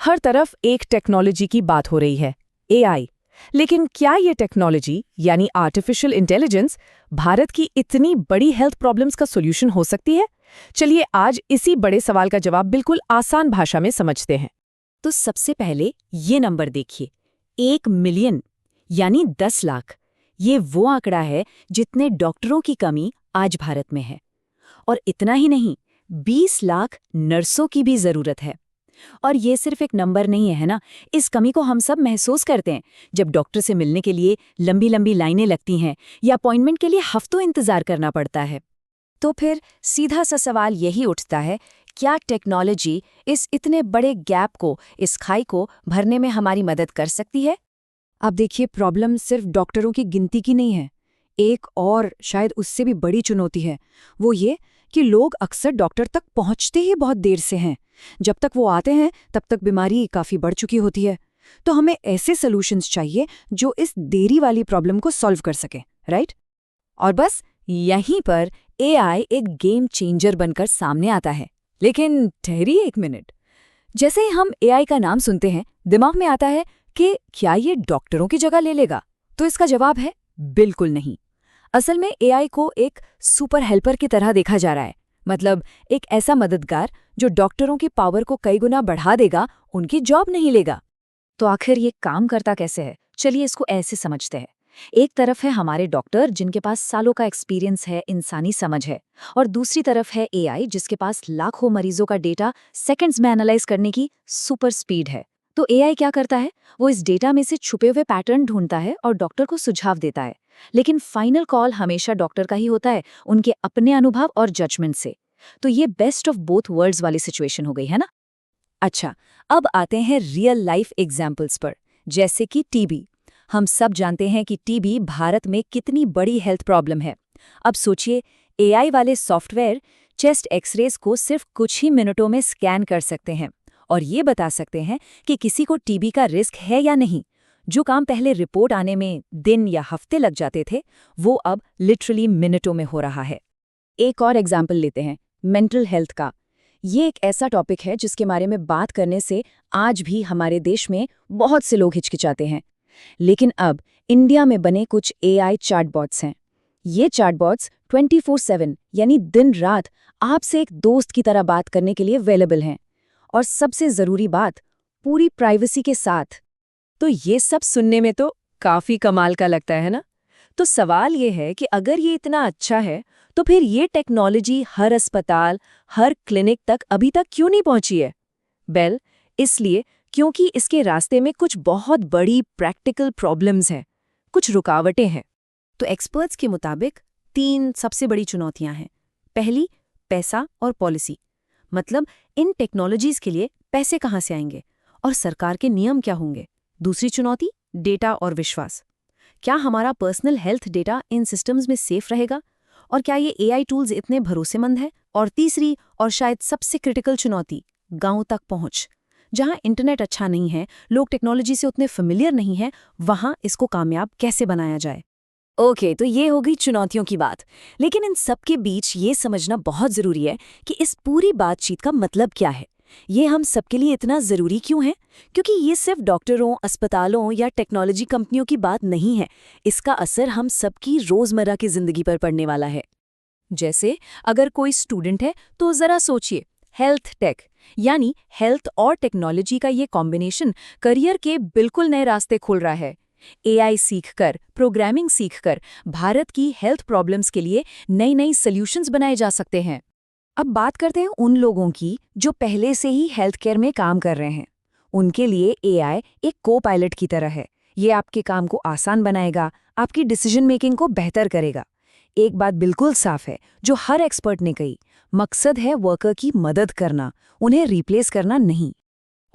हर तरफ एक टेक्नोलॉजी की बात हो रही है, एआई। लेकिन क्या ये टेक्नोलॉजी यानी आर्टिफिशियल इंटेलिजेंस भारत की इतनी बड़ी हेल्थ प्रॉब्लम्स का सॉल्यूशन हो सकती है? चलिए आज इसी बड़े सवाल का जवाब बिल्कुल आसान भाषा में समझते हैं। तो सबसे पहले ये नंबर देखिए, 1 मिलियन यानी 10 लाख। ये वो आंकड़ा है जितने डॉक्टरों की कमी आज भारत में है। और इतना ही नहीं, 20 लाख नर्सों की भी जरूरत है। और ये सिर्फ एक नंबर नहीं है ना, इस कमी को हम सब महसूस करते हैं जब डॉक्टर से मिलने के लिए लंबी लंबी लाइनें लगती हैं या अपॉइंटमेंट के लिए हफ्तों इंतजार करना पड़ता है। तो फिर सीधा सा सवाल यही उठता है, क्या टेक्नोलॉजी इस इतने बड़े गैप को, इस खाई को भरने में हमारी मदद कर सकती है? अब देखिए, प्रॉब्लम सिर्फ डॉक्टरों की गिनती की नहीं है। एक और शायद उससे भी बड़ी चुनौती है, वो ये कि लोग अक्सर डॉक्टर तक पहुंचते ही बहुत देर से हैं। जब तक वो आते हैं तब तक बीमारी काफ़ी बढ़ चुकी होती है। तो हमें ऐसे सॉल्यूशंस चाहिए जो इस देरी वाली प्रॉब्लम को सॉल्व कर सके, राइट? और बस यहीं पर एआई एक गेम चेंजर बनकर सामने आता है। लेकिन ठहरिए एक मिनट, जैसे ही हम एआई का नाम सुनते हैं दिमाग में आता है कि क्या ये डॉक्टरों की जगह ले लेगा? तो इसका जवाब है बिल्कुल नहीं। असल में एआई को एक सुपर हेल्पर की तरह देखा जा रहा है, मतलब एक ऐसा मददगार जो डॉक्टरों की पावर को कई गुना बढ़ा देगा, उनकी जॉब नहीं लेगा। तो आखिर ये काम करता कैसे है? चलिए इसको ऐसे समझते हैं। एक तरफ है हमारे डॉक्टर जिनके पास सालों का एक्सपीरियंस है, इंसानी समझ है, और दूसरी तरफ है एआई जिसके पास लाखों मरीजों का डेटा सेकंड्स में एनालाइज करने की सुपर स्पीड है। तो एआई क्या करता है? वो इस डेटा में से छुपे हुए पैटर्न ढूंढता है और डॉक्टर को सुझाव देता है। लेकिन फाइनल कॉल हमेशा डॉक्टर का ही होता है, उनके अपने अनुभव और जजमेंट से। तो ये बेस्ट ऑफ बोथ वर्ल्ड्स वाली सिचुएशन हो गई है ना। अच्छा, अब आते हैं रियल लाइफ एग्जाम्पल्स पर, जैसे कि टीबी। हम सब जानते हैं कि टीबी भारत में कितनी बड़ी हेल्थ प्रॉब्लम है। अब सोचिए, एआई वाले सॉफ्टवेयर चेस्ट एक्सरेज को सिर्फ कुछ ही मिनटों में स्कैन कर सकते हैं और ये बता सकते हैं कि किसी को टीबी का रिस्क है या नहीं। जो काम पहले रिपोर्ट आने में दिन या हफ्ते लग जाते थे, वो अब लिटरली मिनटों में हो रहा है। एक और एग्जाम्पल लेते हैं, मेंटल हेल्थ का। ये एक ऐसा टॉपिक है जिसके बारे में बात करने से आज भी हमारे देश में बहुत से लोग हिचकिचाते हैं। लेकिन अब इंडिया में बने कुछ एआई चैटबॉट्स हैं। ये चैटबॉट्स 24/7 यानी दिन रात आपसे एक दोस्त की तरह बात करने के लिए अवेलेबल हैं। और सबसे ज़रूरी बात, पूरी प्राइवेसी के साथ। तो ये सब सुनने में तो काफ़ी कमाल का लगता है ना? तो सवाल ये है कि अगर ये इतना अच्छा है, तो फिर ये टेक्नोलॉजी हर अस्पताल, हर क्लिनिक तक अभी तक क्यों नहीं पहुंची है? इसलिए क्योंकि इसके रास्ते में कुछ बहुत बड़ी प्रैक्टिकल प्रॉब्लम्स हैं, कुछ रुकावटें हैं। तो एक्सपर्ट्स के मुताबिक 3 सबसे बड़ी चुनौतियां हैं। पहली, पैसा और पॉलिसी, मतलब इन टेक्नोलॉजीज के लिए पैसे कहाँ से आएंगे और सरकार के नियम क्या होंगे। दूसरी चुनौती, डेटा और विश्वास। क्या हमारा पर्सनल हेल्थ डेटा इन सिस्टम्स में सेफ रहेगा और क्या ये एआई टूल्स इतने भरोसेमंद हैं? और तीसरी और शायद सबसे क्रिटिकल चुनौती, गांव तक पहुंच। जहां इंटरनेट अच्छा नहीं है, लोग टेक्नोलॉजी से उतने फेमिलियर नहीं हैं, वहां इसको कामयाब कैसे बनाया जाए। ओके, तो ये हो गई चुनौतियों की बात। लेकिन इन सब के बीच ये समझना बहुत ज़रूरी है कि इस पूरी बातचीत का मतलब क्या है। ये हम सबके लिए इतना ज़रूरी क्यों है? क्योंकि ये सिर्फ डॉक्टरों, अस्पतालों या टेक्नोलॉजी कंपनियों की बात नहीं है। इसका असर हम सबकी रोज़मर्रा की ज़िंदगी पर पड़ने वाला है। जैसे अगर कोई स्टूडेंट है तो ज़रा सोचिए, हेल्थ टेक यानी हेल्थ और टेक्नोलॉजी का ये कॉम्बिनेशन करियर के बिल्कुल नए रास्ते खोल रहा है। एआई सीखकर, प्रोग्रामिंग सीखकर भारत की हेल्थ प्रॉब्लम्स के लिए नई नई सॉल्यूशंस बनाए जा सकते हैं। अब बात करते हैं उन लोगों की जो पहले से ही हेल्थ केयर में काम कर रहे हैं। उनके लिए एआई एक को पायलट की तरह है। ये आपके काम को आसान बनाएगा, आपकी डिसीजन मेकिंग को बेहतर करेगा। एक बात बिल्कुल साफ है, जो हर एक्सपर्ट ने कही, मकसद है वर्कर की मदद करना, उन्हें रिप्लेस करना नहीं।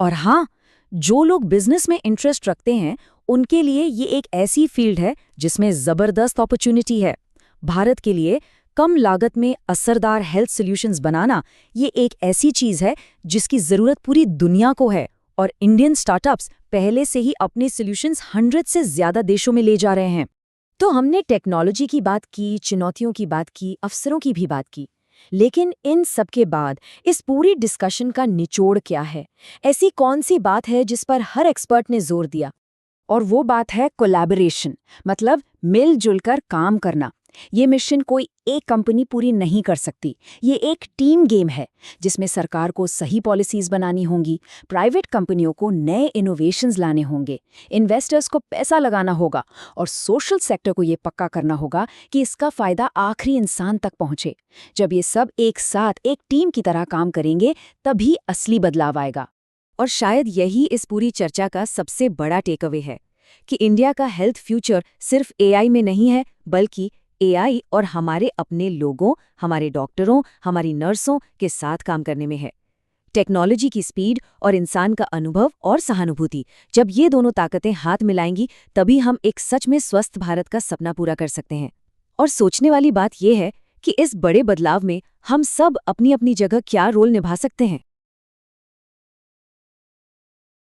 और हाँ, जो लोग बिजनेस में इंटरेस्ट रखते हैं, उनके लिए ये एक ऐसी फील्ड है जिसमें ज़बरदस्त अपॉर्चुनिटी है। भारत के लिए कम लागत में असरदार हेल्थ सॉल्यूशंस बनाना ये एक ऐसी चीज़ है जिसकी ज़रूरत पूरी दुनिया को है, और इंडियन स्टार्टअप्स पहले से ही अपने सॉल्यूशंस 100 से ज़्यादा देशों में ले जा रहे हैं। तो हमने टेक्नोलॉजी की बात की, चुनौतियों की बात की, अवसरों की भी बात की। लेकिन इन सब के बाद इस पूरी डिस्कशन का निचोड़ क्या है? ऐसी कौन सी बात है जिस पर हर एक्सपर्ट ने जोर दिया? और वो बात है कोलैबोरेशन, मतलब मिलजुल कर काम करना। ये मिशन कोई एक कंपनी पूरी नहीं कर सकती। ये एक टीम गेम है जिसमें सरकार को सही पॉलिसीज बनानी होंगी, प्राइवेट कंपनियों को नए इनोवेशंस लाने होंगे, इन्वेस्टर्स को पैसा लगाना होगा और सोशल सेक्टर को ये पक्का करना होगा कि इसका फायदा आखिरी इंसान तक पहुंचे। जब ये सब एक साथ एक टीम की तरह काम करेंगे तभी असली बदलाव आएगा। और शायद यही इस पूरी चर्चा का सबसे बड़ा टेकअवे है कि इंडिया का हेल्थ फ्यूचर सिर्फ एआई में नहीं है, बल्कि एआई और हमारे अपने लोगों, हमारे डॉक्टरों, हमारी नर्सों के साथ काम करने में है। टेक्नोलॉजी की स्पीड और इंसान का अनुभव और सहानुभूति, जब ये दोनों ताकतें हाथ मिलाएंगी तभी हम एक सच में स्वस्थ भारत का सपना पूरा कर सकते हैं। और सोचने वाली बात यह है कि इस बड़े बदलाव में हम सब अपनी अपनी जगह क्या रोल निभा सकते हैं।